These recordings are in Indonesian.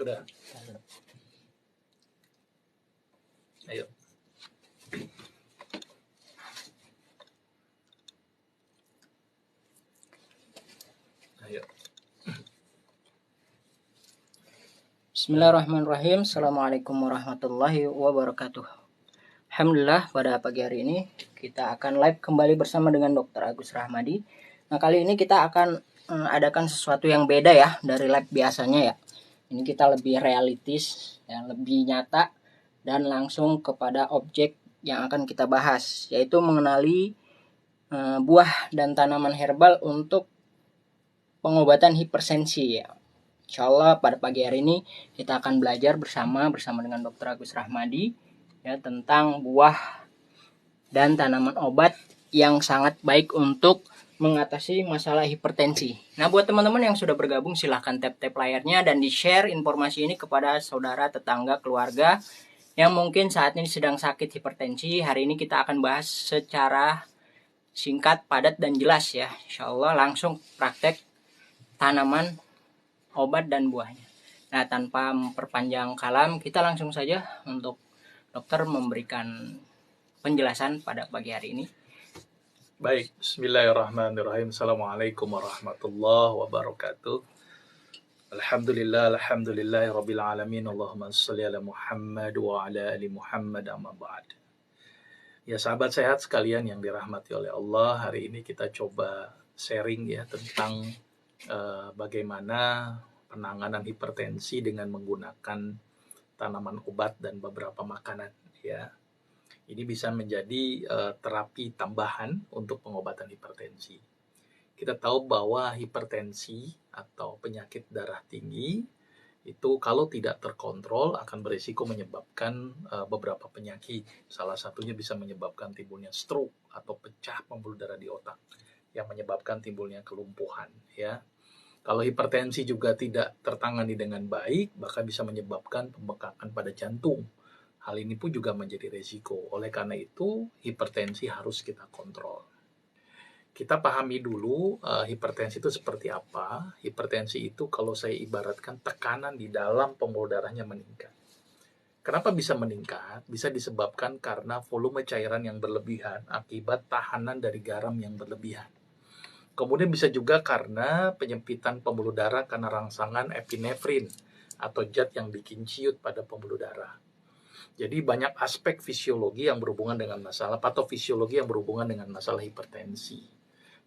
Udah. Ayo. Ayo. Bismillahirrahmanirrahim. Assalamualaikum warahmatullahi wabarakatuh. Alhamdulillah, pada pagi hari ini kita akan live kembali bersama dengan Dr. Agus Rahmadi. Nah, kali ini kita akan adakan sesuatu yang beda ya dari live biasanya ya. Ini kita lebih realistis, ya, lebih nyata dan langsung kepada objek yang akan kita bahas, yaitu mengenali buah dan tanaman herbal untuk pengobatan hipertensi ya. Insya Allah pada pagi hari ini kita akan belajar bersama dengan Dr. Agus Rahmadi ya tentang buah dan tanaman obat yang sangat baik untuk mengatasi masalah hipertensi. Nah, buat teman-teman yang sudah bergabung silahkan tap-tap layarnya dan di-share informasi ini kepada saudara, tetangga, keluarga yang mungkin saat ini sedang sakit hipertensi. Hari ini kita akan bahas secara singkat, padat, dan jelas ya. Insya Allah langsung praktek tanaman, obat, dan buahnya. Nah, tanpa memperpanjang kalam, kita langsung saja untuk dokter memberikan penjelasan pada pagi hari ini. Baik, bismillahirrahmanirrahim. Assalamualaikum warahmatullahi wabarakatuh. Alhamdulillah rabbil alamin. Allahumma shalli ala Muhammad wa ala ali Muhammad, amma ba'd. Ya sahabat sehat sekalian yang dirahmati oleh Allah, hari ini kita coba sharing ya tentang bagaimana penanganan hipertensi dengan menggunakan tanaman obat dan beberapa makanan ya. Ini bisa menjadi terapi tambahan untuk pengobatan hipertensi. Kita tahu bahwa hipertensi atau penyakit darah tinggi itu kalau tidak terkontrol akan berisiko menyebabkan beberapa penyakit. Salah satunya bisa menyebabkan timbulnya stroke atau pecah pembuluh darah di otak yang menyebabkan timbulnya kelumpuhan ya. Kalau hipertensi juga tidak tertangani dengan baik, bahkan bisa menyebabkan pembengkakan pada jantung. Hal ini pun juga menjadi risiko. Oleh karena itu, hipertensi harus kita kontrol. Kita pahami dulu hipertensi itu seperti apa. Hipertensi itu kalau saya ibaratkan tekanan di dalam pembuluh darahnya meningkat. Kenapa bisa meningkat? Bisa disebabkan karena volume cairan yang berlebihan akibat tahanan dari garam yang berlebihan. Kemudian bisa juga karena penyempitan pembuluh darah karena rangsangan epinefrin atau zat yang bikin ciut pada pembuluh darah. Jadi banyak aspek fisiologi yang berhubungan dengan masalah patofisiologi yang berhubungan dengan masalah hipertensi.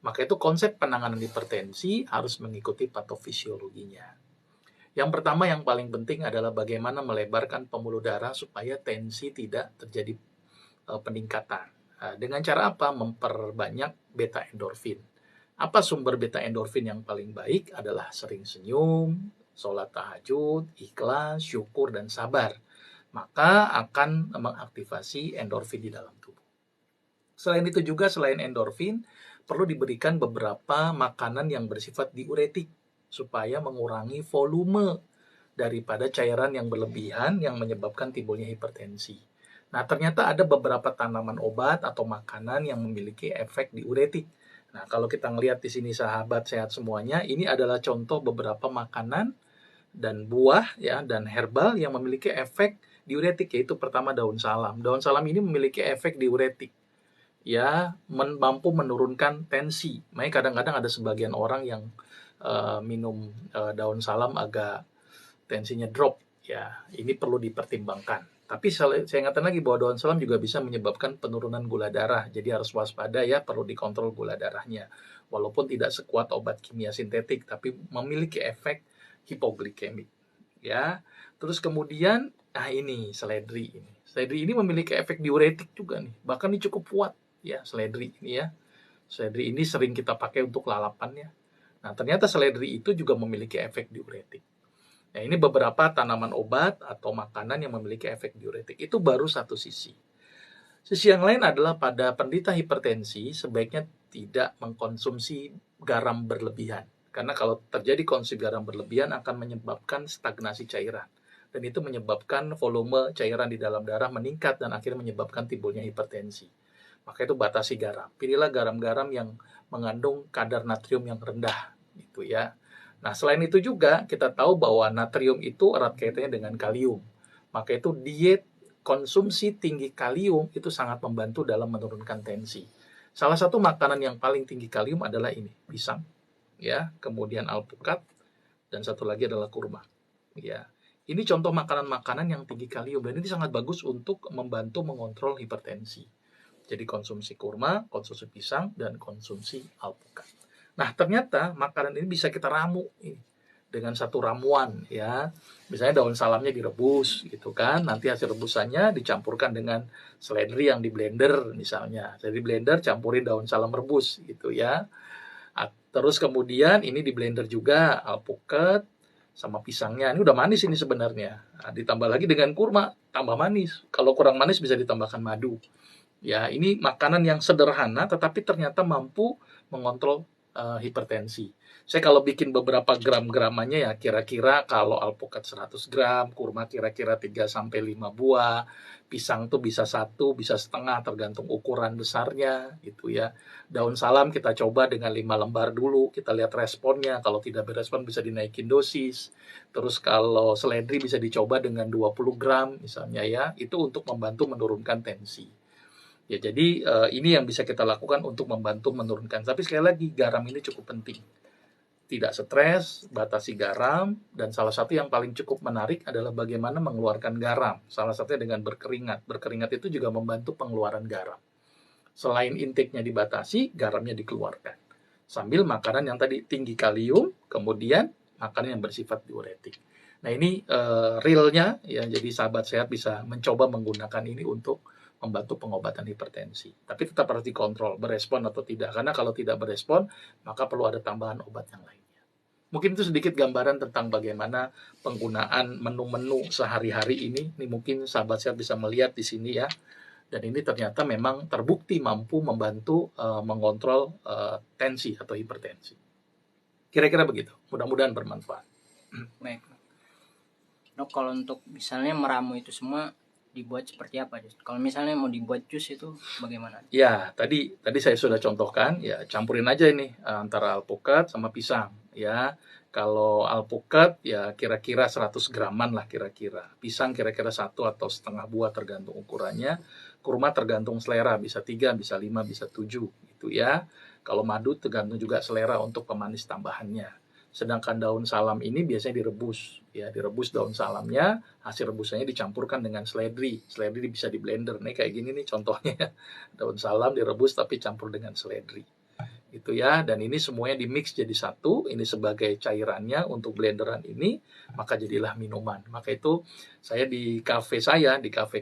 Maka itu konsep penanganan hipertensi harus mengikuti patofisiologinya. Yang pertama yang paling penting adalah bagaimana melebarkan pembuluh darah supaya tensi tidak terjadi peningkatan. Dengan cara apa? Memperbanyak beta endorfin. Apa sumber beta endorfin yang paling baik? Adalah sering senyum, sholat tahajud, ikhlas, syukur, dan sabar. Maka akan mengaktifasi endorfin di dalam tubuh. Selain itu juga, selain endorfin, perlu diberikan beberapa makanan yang bersifat diuretik supaya mengurangi volume daripada cairan yang berlebihan yang menyebabkan timbulnya hipertensi. Nah, ternyata ada beberapa tanaman obat atau makanan yang memiliki efek diuretik. Nah, kalau kita ngelihat di sini sahabat sehat semuanya, ini adalah contoh beberapa makanan dan buah ya dan herbal yang memiliki efek diuretik, yaitu pertama daun salam. Daun salam ini memiliki efek diuretik. Ya, mampu menurunkan tensi. Makanya kadang-kadang ada sebagian orang yang minum daun salam agak tensinya drop. Ya, ini perlu dipertimbangkan. Tapi saya ingatkan lagi bahwa daun salam juga bisa menyebabkan penurunan gula darah. Jadi harus waspada ya, perlu dikontrol gula darahnya. Walaupun tidak sekuat obat kimia sintetik, tapi memiliki efek hipoglikemik. Ya, terus kemudian, ini seledri ini. Seledri ini memiliki efek diuretik juga nih. Bahkan ini cukup kuat. Ya, seledri ini ya. Seledri ini sering kita pakai untuk lalapannya. Nah, ternyata seledri itu juga memiliki efek diuretik. Nah, ini beberapa tanaman obat atau makanan yang memiliki efek diuretik. Itu baru satu sisi. Sisi yang lain adalah pada penderita hipertensi sebaiknya tidak mengkonsumsi garam berlebihan. Karena kalau terjadi konsumsi garam berlebihan akan menyebabkan stagnasi cairan. Dan itu menyebabkan volume cairan di dalam darah meningkat dan akhirnya menyebabkan timbulnya hipertensi. Maka itu batasi garam. Pilihlah garam-garam yang mengandung kadar natrium yang rendah, gitu ya. Nah, selain itu juga kita tahu bahwa natrium itu erat kaitannya dengan kalium. Maka itu diet konsumsi tinggi kalium itu sangat membantu dalam menurunkan tensi. Salah satu makanan yang paling tinggi kalium adalah ini, pisang, ya, kemudian alpukat, dan satu lagi adalah kurma. Ya, ini contoh makanan-makanan yang tinggi kalium dan ini sangat bagus untuk membantu mengontrol hipertensi. Jadi konsumsi kurma, konsumsi pisang, dan konsumsi alpukat. Nah, ternyata makanan ini bisa kita ramu ini dengan satu ramuan ya. Misalnya daun salamnya direbus gitu kan. Nanti hasil rebusannya dicampurkan dengan seledri yang di blender misalnya. Jadi blender campurin daun salam rebus gitu ya. Terus kemudian ini di blender juga alpukat sama pisangnya. Ini udah manis ini sebenarnya. Nah, ditambah lagi dengan kurma, tambah manis. Kalau kurang manis bisa ditambahkan madu. Ya, ini makanan yang sederhana tetapi ternyata mampu mengontrol hipertensi. Saya kalau bikin beberapa gram-gramannya ya kira-kira kalau alpukat 100 gram, kurma kira-kira 3 sampai 5 buah, pisang tuh bisa 1, bisa setengah tergantung ukuran besarnya gitu ya. Daun salam kita coba dengan 5 lembar dulu, kita lihat responnya. Kalau tidak berespon bisa dinaikin dosis. Terus kalau seledri bisa dicoba dengan 20 gram misalnya ya. Itu untuk membantu menurunkan tensi. Ya, jadi ini yang bisa kita lakukan untuk membantu menurunkan. Tapi sekali lagi, garam ini cukup penting. Tidak stres, batasi garam, dan salah satu yang paling cukup menarik adalah bagaimana mengeluarkan garam. Salah satunya dengan berkeringat. Berkeringat itu juga membantu pengeluaran garam. Selain intake-nya dibatasi, garamnya dikeluarkan. Sambil makanan yang tadi tinggi kalium, kemudian makanan yang bersifat diuretik. Nah, ini realnya, ya, jadi sahabat sehat bisa mencoba menggunakan ini untuk membantu pengobatan hipertensi. Tapi tetap harus dikontrol, berespon atau tidak. Karena kalau tidak berespon, maka perlu ada tambahan obat yang lainnya. Mungkin itu sedikit gambaran tentang bagaimana penggunaan menu-menu sehari-hari ini. Ini mungkin sahabat sehat bisa melihat di sini ya. Dan ini ternyata memang terbukti mampu membantu mengontrol tensi atau hipertensi. Kira-kira begitu. Mudah-mudahan bermanfaat. Baik. Dok, kalau untuk misalnya meramu itu semua dibuat seperti apa? Kalau misalnya mau dibuat jus itu bagaimana? Ya, tadi saya sudah contohkan, ya campurin aja ini antara alpukat sama pisang, ya. Kalau alpukat ya kira-kira 100 graman lah kira-kira. Pisang kira-kira 1 atau setengah buah tergantung ukurannya. Kurma tergantung selera, bisa 3, bisa 5, bisa 7 gitu ya. Kalau madu tergantung juga selera untuk pemanis tambahannya. Sedangkan daun salam ini biasanya direbus, ya direbus daun salamnya, hasil rebusannya dicampurkan dengan seledri. Seledri bisa di blender. Nih kayak gini nih contohnya. Daun salam direbus tapi campur dengan seledri. Gitu ya, dan ini semuanya dimix jadi satu, ini sebagai cairannya untuk blenderan ini, maka jadilah minuman. Maka itu saya di kafe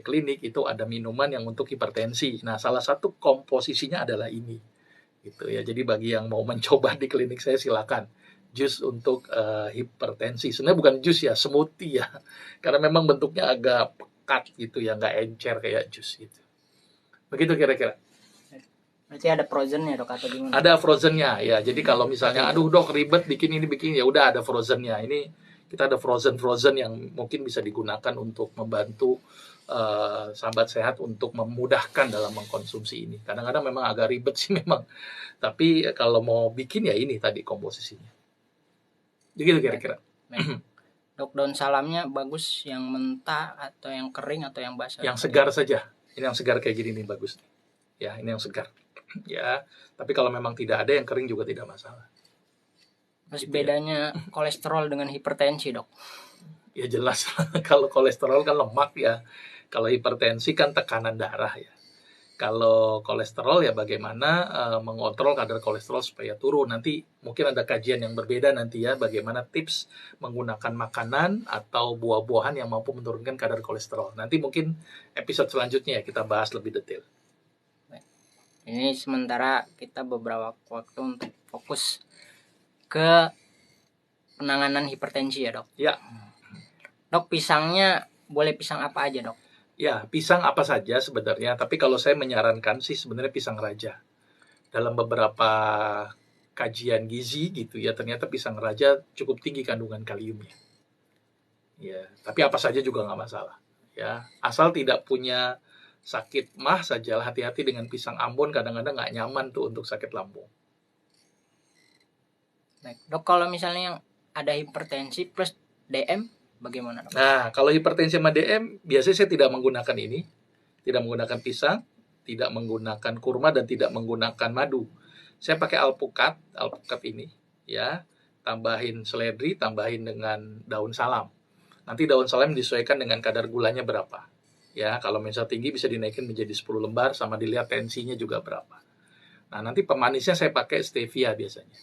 klinik itu ada minuman yang untuk hipertensi. Nah, salah satu komposisinya adalah ini. Gitu ya. Jadi bagi yang mau mencoba di klinik saya silakan. Jus untuk hipertensi. Sebenarnya bukan jus ya, smoothie ya. Karena memang bentuknya agak pekat gitu ya, nggak encer kayak jus gitu. Begitu kira-kira. Berarti ada frozennya dok atau gimana? Ada frozennya ya. Jadi kalau misalnya aduh dok ribet bikin ya udah ada frozennya. Ini kita ada frozen yang mungkin bisa digunakan untuk membantu sahabat sehat untuk memudahkan dalam mengkonsumsi ini. Kadang-kadang memang agak ribet sih memang. Tapi kalau mau bikin ya ini tadi komposisinya. Begitu kira-kira. Dok, daun salamnya bagus yang mentah atau yang kering atau yang basah? Yang segar saja. Ini yang segar kayak gini nih bagus. Ya, ini yang segar. Ya, tapi kalau memang tidak ada yang kering juga tidak masalah. Terus gitu bedanya ya. Kolesterol dengan hipertensi, dok? Ya jelas. Kalau kolesterol kan lemak ya. Kalau hipertensi kan tekanan darah ya. Kalau kolesterol ya bagaimana mengontrol kadar kolesterol supaya turun. Nanti mungkin ada kajian yang berbeda nanti ya, bagaimana tips menggunakan makanan atau buah-buahan yang mampu menurunkan kadar kolesterol. Nanti mungkin episode selanjutnya ya kita bahas lebih detail. Ini sementara kita beberapa waktu untuk fokus ke penanganan hipertensi ya dok? Ya. Dok, pisangnya boleh pisang apa aja dok? Ya, pisang apa saja sebenarnya, tapi kalau saya menyarankan sih sebenarnya pisang raja. Dalam beberapa kajian gizi gitu ya, ternyata pisang raja cukup tinggi kandungan kaliumnya. Ya, tapi apa saja juga nggak masalah. Ya, asal tidak punya sakit mah saja, hati-hati dengan pisang Ambon, kadang-kadang nggak nyaman tuh untuk sakit lambung. Baik, dok, kalau misalnya yang ada hipertensi plus DM, bagaimana dok? Nah, kalau hipertensi sama DM, biasanya saya tidak menggunakan ini, tidak menggunakan pisang, tidak menggunakan kurma, dan tidak menggunakan madu. Saya pakai alpukat ini, ya, tambahin seledri, tambahin dengan daun salam. Nanti daun salam disesuaikan dengan kadar gulanya berapa. Ya, kalau misalnya tinggi bisa dinaikin menjadi 10 lembar, sama dilihat tensinya juga berapa. Nah, nanti pemanisnya saya pakai stevia biasanya.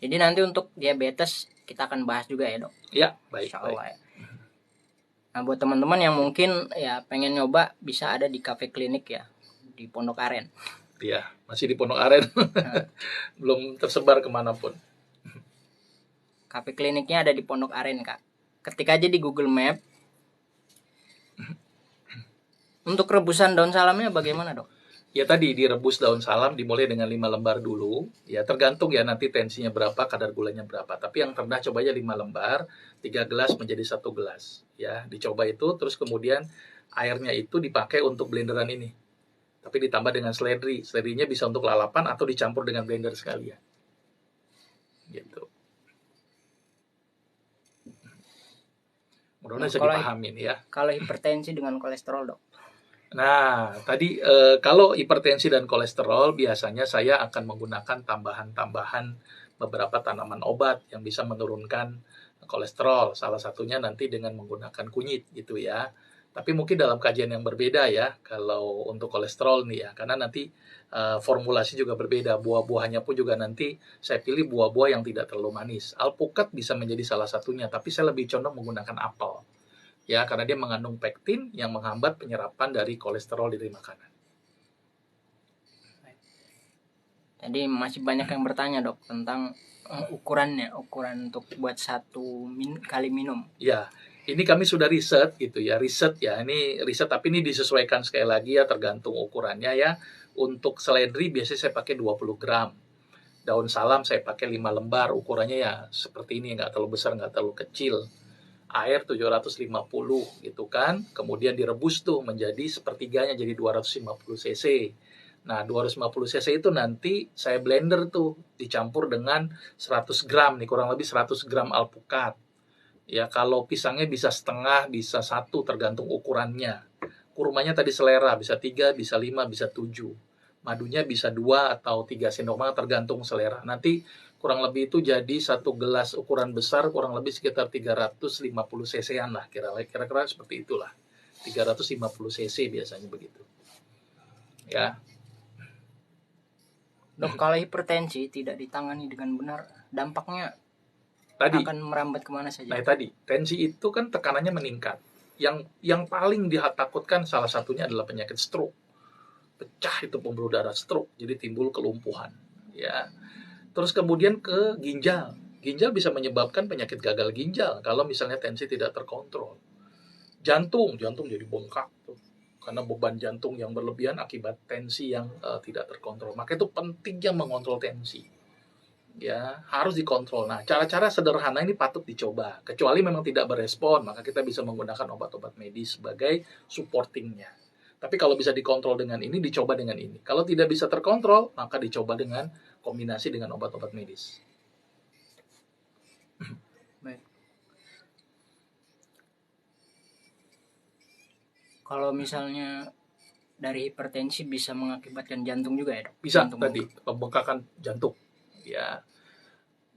Jadi nanti untuk diabetes kita akan bahas juga ya dok? Ya, baik. Insya Allah ya. Nah, buat teman-teman yang mungkin ya pengen nyoba, bisa ada di Cafe Klinik ya, di Pondok Aren. Iya, masih di Pondok Aren. Belum tersebar kemanapun. Cafe Kliniknya ada di Pondok Aren, Kak. Ketik aja di Google Map. Untuk rebusan daun salamnya bagaimana dok? Ya tadi direbus daun salam dimulai dengan 5 lembar dulu. Ya tergantung ya nanti tensinya berapa, kadar gulanya berapa. Tapi yang terendah coba aja 5 lembar, 3 gelas menjadi 1 gelas. Ya, dicoba itu terus kemudian airnya itu dipakai untuk blenderan ini. Tapi ditambah dengan seledri. Seledrinya bisa untuk lalapan atau dicampur dengan blender sekalian. Gitu. Mudah-mudahan bisa dipahamin ya. Kalau hipertensi dengan kolesterol dok? Nah, tadi kalau hipertensi dan kolesterol biasanya saya akan menggunakan tambahan-tambahan beberapa tanaman obat yang bisa menurunkan kolesterol. Salah satunya nanti dengan menggunakan kunyit gitu ya. Tapi mungkin dalam kajian yang berbeda ya kalau untuk kolesterol nih ya. Karena nanti formulasi juga berbeda. Buah-buahnya pun juga nanti saya pilih buah-buah yang tidak terlalu manis. Alpukat bisa menjadi salah satunya, tapi saya lebih condong menggunakan apel. Ya, karena dia mengandung pektin yang menghambat penyerapan dari kolesterol dari makanan. Jadi masih banyak yang bertanya dok tentang ukuran untuk buat kali minum. Ya, ini kami sudah riset gitu ya, ini riset tapi ini disesuaikan sekali lagi ya tergantung ukurannya ya. Untuk seledri biasanya saya pakai 20 gram. Daun salam saya pakai 5 lembar, ukurannya ya seperti ini, nggak terlalu besar, nggak terlalu kecil. Air 750 gitu kan, kemudian direbus tuh menjadi sepertiganya jadi 250 cc. Nah 250 cc itu nanti saya blender tuh dicampur dengan 100 gram nih, kurang lebih 100 gram alpukat. Ya kalau pisangnya bisa setengah, bisa 1 tergantung ukurannya. Kurmanya tadi selera, bisa 3, bisa 5, bisa 7. Madunya bisa 2 atau 3 sendok makan tergantung selera. Nanti kurang lebih itu jadi 1 gelas ukuran besar kurang lebih sekitar 350 cc-an lah, kira-kira seperti itulah. 350 cc biasanya begitu. Ya. Dok, kalau hipertensi tidak ditangani dengan benar, dampaknya akan merambat kemana saja? Nah tadi, tensi itu kan tekanannya meningkat. Yang paling ditakutkan salah satunya adalah penyakit stroke. Pecah itu pembuluh darah stroke, jadi timbul kelumpuhan. Ya. Terus kemudian ke ginjal. Ginjal bisa menyebabkan penyakit gagal ginjal kalau misalnya tensi tidak terkontrol. Jantung jadi bengkak tuh. Karena beban jantung yang berlebihan akibat tensi yang tidak terkontrol. Maka itu pentingnya mengontrol tensi. Ya, harus dikontrol. Nah, cara-cara sederhana ini patut dicoba. Kecuali memang tidak berespon, maka kita bisa menggunakan obat-obat medis sebagai supportingnya. Tapi kalau bisa dikontrol dengan ini, dicoba dengan ini. Kalau tidak bisa terkontrol, maka dicoba dengan kombinasi dengan obat-obat medis. Baik. Kalau misalnya dari hipertensi bisa mengakibatkan jantung juga ya dok? Bisa tadi, pembengkakan jantung. Ya,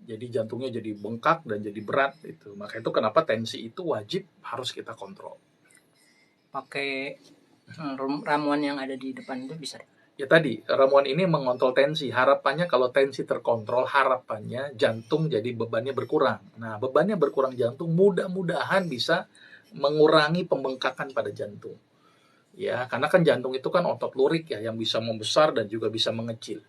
jadi jantungnya jadi bengkak dan jadi berat itu. Maka itu kenapa tensi itu wajib harus kita kontrol. Pakai ramuan yang ada di depan itu bisa? Ya tadi, ramuan ini mengontrol tensi. Harapannya kalau tensi terkontrol, harapannya jantung jadi bebannya berkurang. Nah, bebannya berkurang jantung mudah-mudahan bisa mengurangi pembengkakan pada jantung. Ya, karena kan jantung itu kan otot lurik ya, yang bisa membesar dan juga bisa mengecil.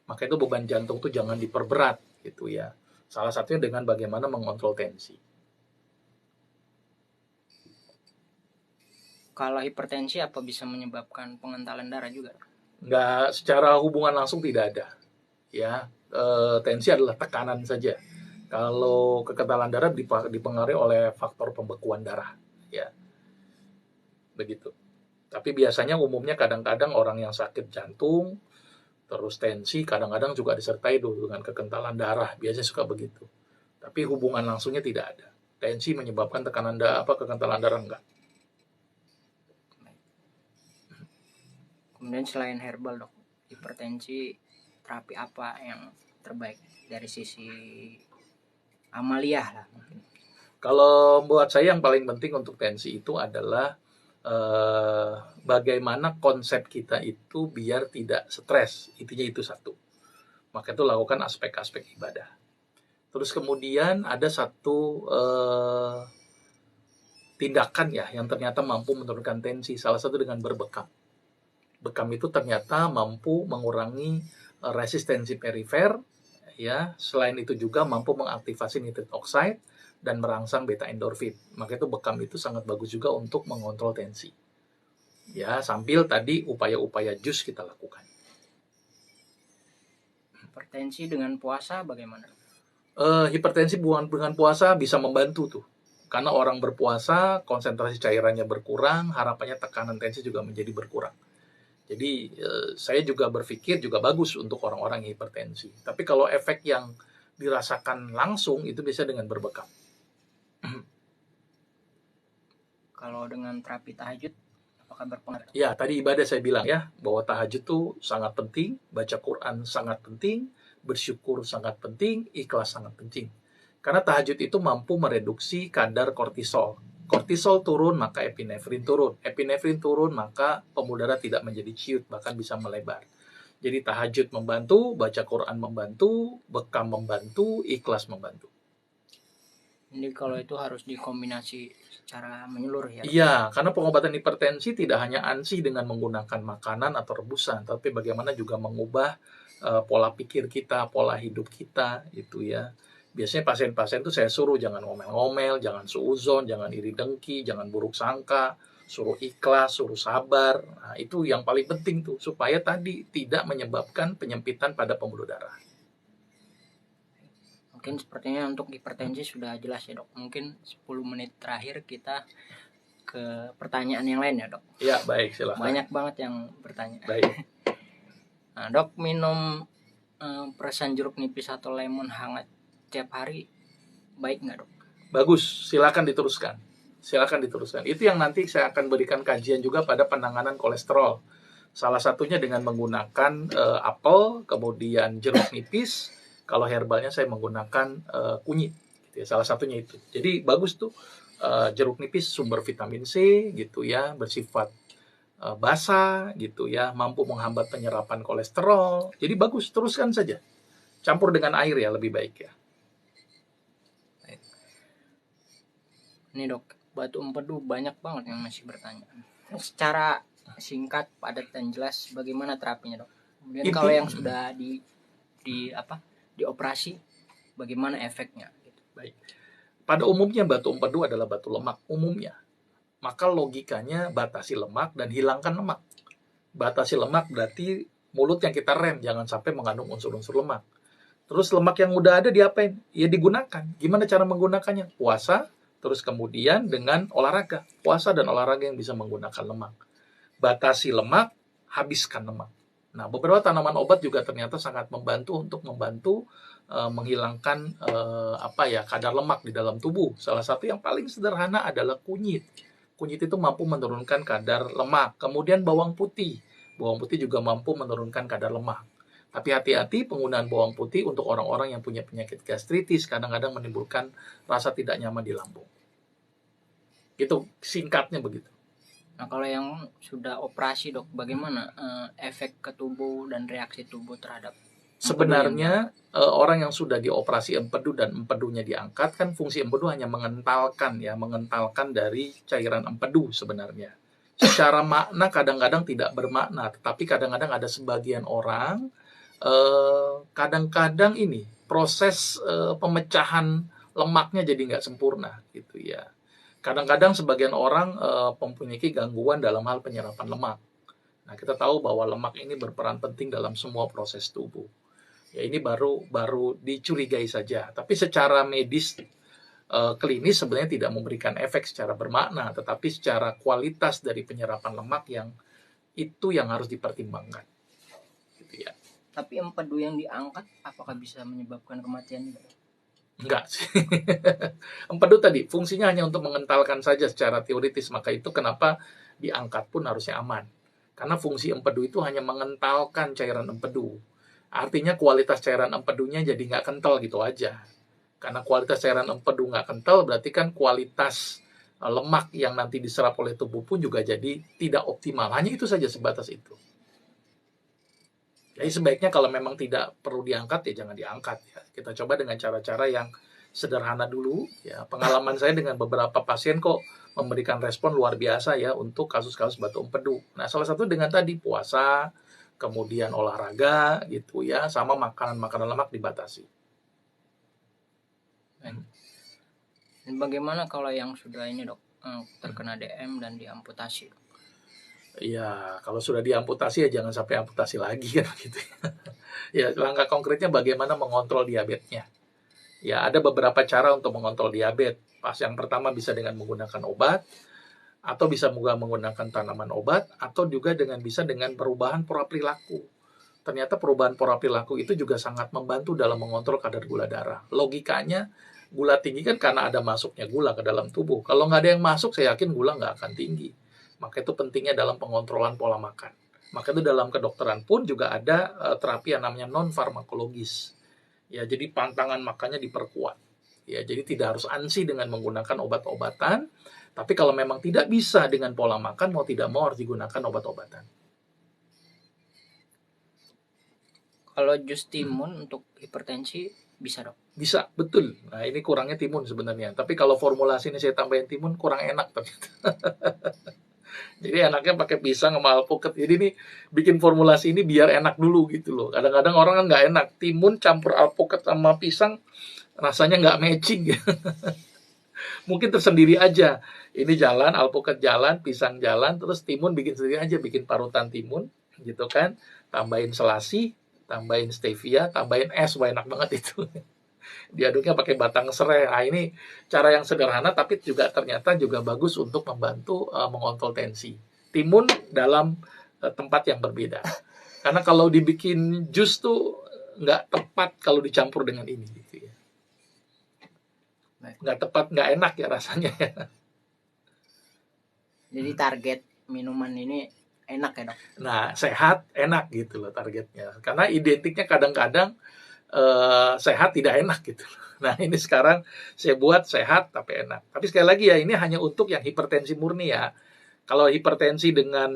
Maka itu beban jantung tuh jangan diperberat gitu ya. Salah satunya dengan bagaimana mengontrol tensi. Kalau hipertensi apa bisa menyebabkan pengentalan darah juga? Nggak, secara hubungan langsung tidak ada. Ya, tensi adalah tekanan saja. Kalau kekentalan darah dipengaruhi oleh faktor pembekuan darah. Ya, begitu. Tapi biasanya umumnya kadang-kadang orang yang sakit jantung, terus tensi, kadang-kadang juga disertai dengan kekentalan darah. Biasanya suka begitu. Tapi hubungan langsungnya tidak ada. Tensi menyebabkan tekanan kekentalan darah enggak. Kemudian selain herbal dok, hipertensi terapi apa yang terbaik dari sisi amaliah lah mungkin? Kalau buat saya yang paling penting untuk tensi itu adalah bagaimana konsep kita itu biar tidak stres. Intinya itu satu. Maka itu lakukan aspek-aspek ibadah. Terus kemudian ada satu tindakan ya yang ternyata mampu menurunkan tensi. Salah satu dengan berbekam. Bekam itu ternyata mampu mengurangi resistensi perifer, ya. Selain itu juga mampu mengaktifasi nitrit oxide dan merangsang beta endorfin. Maka itu bekam itu sangat bagus juga untuk mengontrol tensi. Ya, sambil tadi upaya-upaya jus kita lakukan. Hipertensi dengan puasa bagaimana? Hipertensi dengan puasa bisa membantu tuh. Karena orang berpuasa, konsentrasi cairannya berkurang, harapannya tekanan tensi juga menjadi berkurang. Jadi saya juga berpikir juga bagus untuk orang-orang yang hipertensi. Tapi kalau efek yang dirasakan langsung itu bisa dengan berbekam. Kalau dengan terapi tahajud, apakah berpengaruh? Ya, tadi ibadah saya bilang ya, bahwa tahajud itu sangat penting, baca Quran sangat penting, bersyukur sangat penting, ikhlas sangat penting. Karena tahajud itu mampu mereduksi kadar kortisol. Kortisol turun, maka epinefrin turun. Epinefrin turun, maka pembuluh darah tidak menjadi ciut, bahkan bisa melebar. Jadi tahajud membantu, baca Quran membantu, bekam membantu, ikhlas membantu. Jadi kalau itu harus dikombinasi secara menyeluruh ya? Iya, karena pengobatan hipertensi tidak hanya ANSI dengan menggunakan makanan atau rebusan, tapi bagaimana juga mengubah pola pikir kita, pola hidup kita, gitu ya. Biasanya pasien-pasien itu saya suruh jangan ngomel-ngomel, jangan suuzon, jangan iri dengki, jangan buruk sangka, suruh ikhlas, suruh sabar. Nah, itu yang paling penting tuh, supaya tadi tidak menyebabkan penyempitan pada pembuluh darah. Mungkin sepertinya untuk hipertensi sudah jelas ya dok. Mungkin 10 menit terakhir kita ke pertanyaan yang lain ya dok. Ya, baik, silakan. Banyak banget yang bertanya. Baik. Nah, dok, minum peresan jeruk nipis atau lemon hangat tiap hari baik nggak dok? Bagus, silakan diteruskan. Silakan diteruskan. Itu yang nanti saya akan berikan kajian juga pada penanganan kolesterol. Salah satunya dengan menggunakan apel, kemudian jeruk nipis. Kalau herbalnya saya menggunakan kunyit. Gitu ya. Salah satunya itu. Jadi bagus tuh jeruk nipis sumber vitamin C gitu ya, bersifat basah gitu ya, mampu menghambat penyerapan kolesterol. Jadi bagus, teruskan saja. Campur dengan air ya lebih baik ya. Ini dok, batu empedu banyak banget yang masih bertanya. Secara singkat, padat dan jelas bagaimana terapinya dok? Kemudian kalau yang sudah dioperasi, bagaimana efeknya? Baik. Pada umumnya batu empedu adalah batu lemak umumnya. Maka logikanya batasi lemak dan hilangkan lemak. Batasi lemak berarti mulut yang kita rem, jangan sampai mengandung unsur-unsur lemak. Terus lemak yang udah ada diapain? Ya digunakan. Gimana cara menggunakannya? Puasa, terus kemudian dengan olahraga. Puasa dan olahraga yang bisa menggunakan lemak. Batasi lemak, habiskan lemak. Nah, beberapa tanaman obat juga ternyata sangat membantu untuk menghilangkan kadar lemak di dalam tubuh. Salah satu yang paling sederhana adalah kunyit. Kunyit itu mampu menurunkan kadar lemak. Kemudian bawang putih. Bawang putih juga mampu menurunkan kadar lemak. Tapi hati-hati penggunaan bawang putih untuk orang-orang yang punya penyakit gastritis kadang-kadang menimbulkan rasa tidak nyaman di lambung. Itu singkatnya begitu. Nah, kalau yang sudah operasi dok, bagaimana efek ke tubuh dan reaksi tubuh terhadap? Sebenarnya orang yang sudah dioperasi empedu dan empedunya diangkat, kan fungsi empedu hanya mengentalkan dari cairan empedu sebenarnya. Secara makna kadang-kadang tidak bermakna, tetapi kadang-kadang ada sebagian orang kadang-kadang ini proses pemecahan lemaknya jadi nggak sempurna gitu ya. Kadang-kadang sebagian orang mempunyai gangguan dalam hal penyerapan lemak. Nah, kita tahu bahwa lemak ini berperan penting dalam semua proses tubuh. Ya, ini baru dicurigai saja. Tapi secara medis klinis sebenarnya tidak memberikan efek secara bermakna, tetapi secara kualitas dari penyerapan lemak yang harus dipertimbangkan. Gitu ya. Tapi empedu yang diangkat apakah bisa menyebabkan kematian? Enggak sih. Empedu tadi fungsinya hanya untuk mengentalkan saja secara teoritis, maka itu kenapa diangkat pun harusnya aman. Karena fungsi empedu itu hanya mengentalkan cairan empedu. Artinya kualitas cairan empedunya jadi nggak kental gitu aja. Karena kualitas cairan empedu nggak kental, berarti kan kualitas lemak yang nanti diserap oleh tubuh pun juga jadi tidak optimal. Hanya itu saja, sebatas itu. Jadi sebaiknya kalau memang tidak perlu diangkat ya jangan diangkat ya. Kita coba dengan cara-cara yang sederhana dulu ya. Pengalaman saya dengan beberapa pasien kok memberikan respon luar biasa ya untuk kasus-kasus batu empedu. Nah, salah satu dengan tadi puasa, kemudian olahraga gitu ya, sama makanan-makanan lemak dibatasi. Dan bagaimana kalau yang sudah ini dok, terkena DM dan diamputasi? Ya, kalau sudah diamputasi ya jangan sampai amputasi lagi kan gitu. Ya, langkah konkretnya bagaimana mengontrol diabetesnya. Ya, ada beberapa cara untuk mengontrol diabetes. Pas yang pertama bisa dengan menggunakan obat, atau bisa juga menggunakan tanaman obat, atau juga bisa dengan perubahan pola perilaku. Ternyata perubahan pola perilaku itu juga sangat membantu dalam mengontrol kadar gula darah. Logikanya, gula tinggi kan karena ada masuknya gula ke dalam tubuh. Kalau nggak ada yang masuk, saya yakin gula nggak akan tinggi. Maka itu pentingnya dalam pengontrolan pola makan. Maka itu dalam kedokteran pun juga ada terapi yang namanya non-farmakologis. Ya, jadi pantangan makannya diperkuat. Ya, jadi tidak harus ANSI dengan menggunakan obat-obatan, tapi kalau memang tidak bisa dengan pola makan, mau tidak mau harus digunakan obat-obatan. Kalau jus timun untuk hipertensi bisa dok? Bisa, betul. Nah, ini kurangnya timun sebenarnya. Tapi kalau formulasi ini saya tambahin timun, kurang enak ternyata. Jadi enaknya pakai pisang sama alpukat. Jadi ini bikin formulasi ini biar enak dulu gitu loh. Kadang-kadang orang kan nggak enak. Timun campur alpukat sama pisang rasanya nggak matching. Mungkin tersendiri aja. Ini jalan, alpukat jalan, pisang jalan, terus timun bikin sendiri aja. Bikin parutan timun gitu kan. Tambahin selasi, tambahin stevia, tambahin es. Wah, enak banget itu. Diaduknya pakai batang serai. Nah, ini cara yang sederhana tapi juga ternyata juga bagus untuk membantu mengontrol tensi. Timun dalam tempat yang berbeda. Karena kalau dibikin jus tuh nggak tepat kalau dicampur dengan ini gitu ya. Nggak tepat, nggak enak ya rasanya ya. Jadi target minuman ini enak ya dok? Nah, sehat, enak gitu loh targetnya. Karena identiknya kadang-kadang sehat tidak enak gitu. Nah, ini sekarang saya buat sehat tapi enak. Tapi sekali lagi ya, ini hanya untuk yang hipertensi murni ya. Kalau hipertensi dengan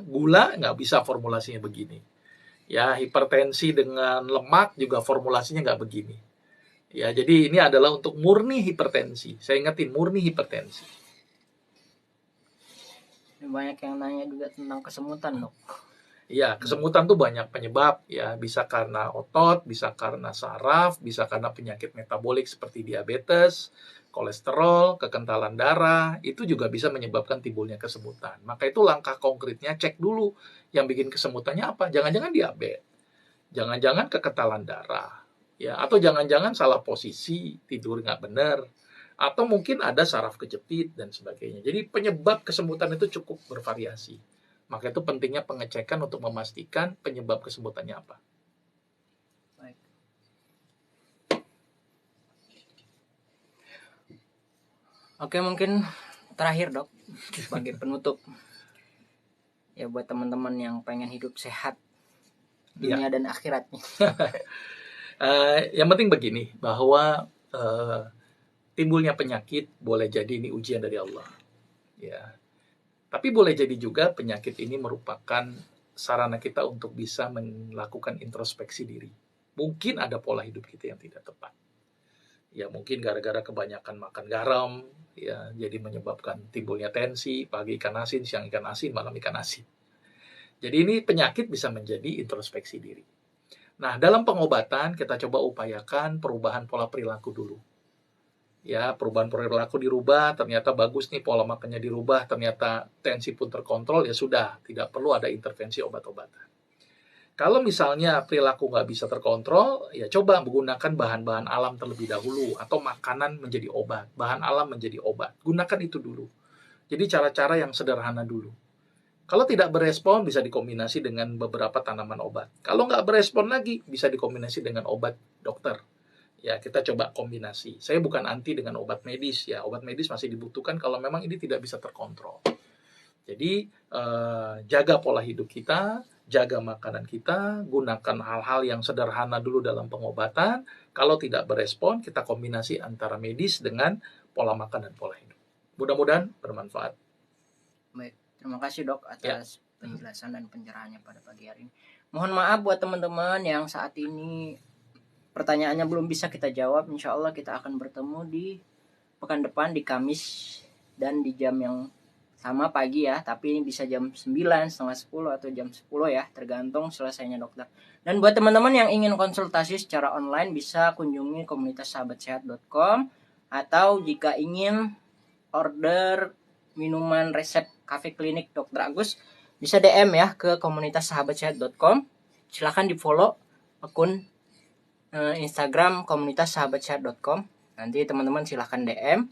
gula nggak bisa formulasinya begini. Ya, hipertensi dengan lemak juga formulasinya nggak begini. Ya, jadi ini adalah untuk murni hipertensi. Saya ingetin, murni hipertensi. Banyak yang nanya juga tentang kesemutan dok. Ya, kesemutan tuh banyak penyebab ya, bisa karena otot, bisa karena saraf, bisa karena penyakit metabolik seperti diabetes, kolesterol, kekentalan darah, itu juga bisa menyebabkan timbulnya kesemutan. Maka itu langkah konkretnya cek dulu yang bikin kesemutannya apa. Jangan-jangan diabetes, jangan-jangan kekentalan darah, ya, atau jangan-jangan salah posisi, tidur nggak benar, atau mungkin ada saraf kejepit dan sebagainya. Jadi penyebab kesemutan itu cukup bervariasi. Maka itu pentingnya pengecekan untuk memastikan penyebab kesemutannya apa. Baik. Oke, mungkin terakhir dok, sebagai penutup. Ya buat teman-teman yang pengen hidup sehat dunia dan akhiratnya. Yang penting begini, bahwa timbulnya penyakit boleh jadi ini ujian dari Allah. Ya. Tapi boleh jadi juga penyakit ini merupakan sarana kita untuk bisa melakukan introspeksi diri. Mungkin ada pola hidup kita yang tidak tepat. Ya mungkin gara-gara kebanyakan makan garam, ya jadi menyebabkan timbulnya tensi, pagi ikan asin, siang ikan asin, malam ikan asin. Jadi ini penyakit bisa menjadi introspeksi diri. Nah, dalam pengobatan kita coba upayakan perubahan pola perilaku dulu. Ya, perubahan perilaku dirubah, ternyata bagus nih pola makannya dirubah, ternyata tensi pun terkontrol, ya sudah, tidak perlu ada intervensi obat-obatan. Kalau misalnya perilaku nggak bisa terkontrol, ya coba menggunakan bahan-bahan alam terlebih dahulu, atau makanan menjadi obat, bahan alam menjadi obat. Gunakan itu dulu. Jadi cara-cara yang sederhana dulu. Kalau tidak berespon, bisa dikombinasi dengan beberapa tanaman obat. Kalau nggak berespon lagi, bisa dikombinasi dengan obat dokter. Ya, kita coba kombinasi. Saya bukan anti dengan obat medis ya. Obat medis masih dibutuhkan kalau memang ini tidak bisa terkontrol. Jadi jaga pola hidup kita, jaga makanan kita, gunakan hal-hal yang sederhana dulu dalam pengobatan. Kalau tidak berespon, kita kombinasi antara medis dengan pola makan dan pola hidup. Mudah-mudahan bermanfaat. Baik, terima kasih dok Ya. atas penjelasan dan pencerahannya pada pagi hari ini. Mohon maaf buat teman-teman yang saat ini pertanyaannya belum bisa kita jawab. Insya Allah kita akan bertemu di pekan depan di Kamis dan di jam yang sama pagi ya, tapi bisa jam 9, setengah 10 atau jam 10 ya, tergantung selesainya dokter. Dan buat teman-teman yang ingin konsultasi secara online bisa kunjungi komunitas sahabatsehat.com, atau jika ingin order minuman resep Cafe Klinik Dr. Agus bisa DM ya ke komunitas sahabatsehat.com. Silahkan di follow akun Instagram komunitas sahabatsehat.com. Nanti teman-teman silahkan DM.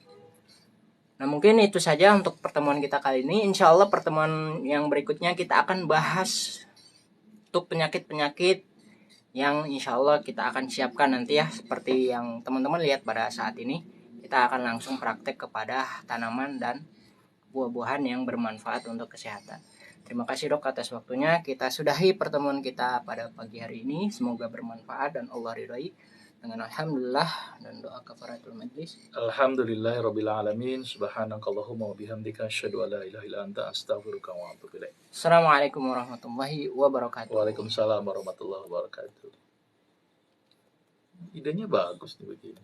Nah mungkin itu saja untuk pertemuan kita kali ini. Insya Allah pertemuan yang berikutnya kita akan bahas untuk penyakit-penyakit yang insya Allah kita akan siapkan nanti ya. Seperti yang teman-teman lihat pada saat ini, kita akan langsung praktek kepada tanaman dan buah-buahan yang bermanfaat untuk kesehatan. Terima kasih dok atas waktunya. Kita sudahi pertemuan kita pada pagi hari ini. Semoga bermanfaat dan Allah ridhoi. Dengan alhamdulillah dan doa kafaratul majlis. Alhamdulillahirabbil alamin. Subhanakallahumma wa bihamdika asyhadu an la ilaha illa anta astaghfiruka wa atubu ilaik. Assalamualaikum warahmatullahi wabarakatuh. Waalaikumsalam warahmatullahi wabarakatuh. Idenya bagus nih begini.